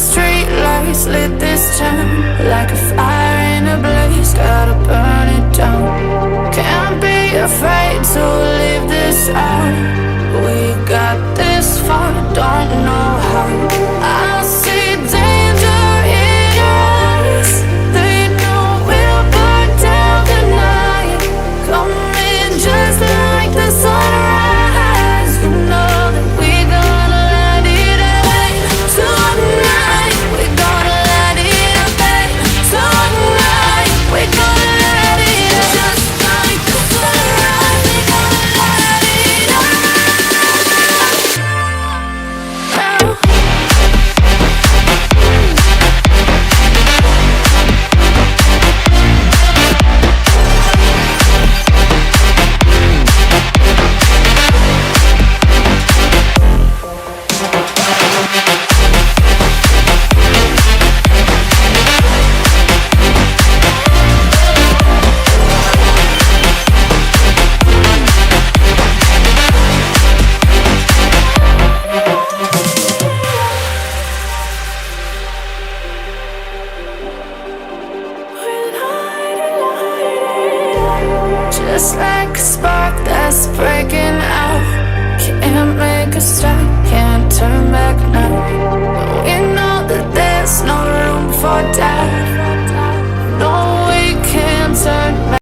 street lights lit this town like a fire in a blaze, gotta burn it down. Can't be afraid to leave this out. We got this far, don't know how. I see danger in your eyes. They know we'll burn down the night. Coming just like the sunrise. You know that we gonna let it rain tonight. We gonna let it rain tonight. We gonna let it just like the sunrise. We gonna let it now. Just like a spark that's breaking out. Can't make a stop, can't turn back now. We know that there's no room for doubt.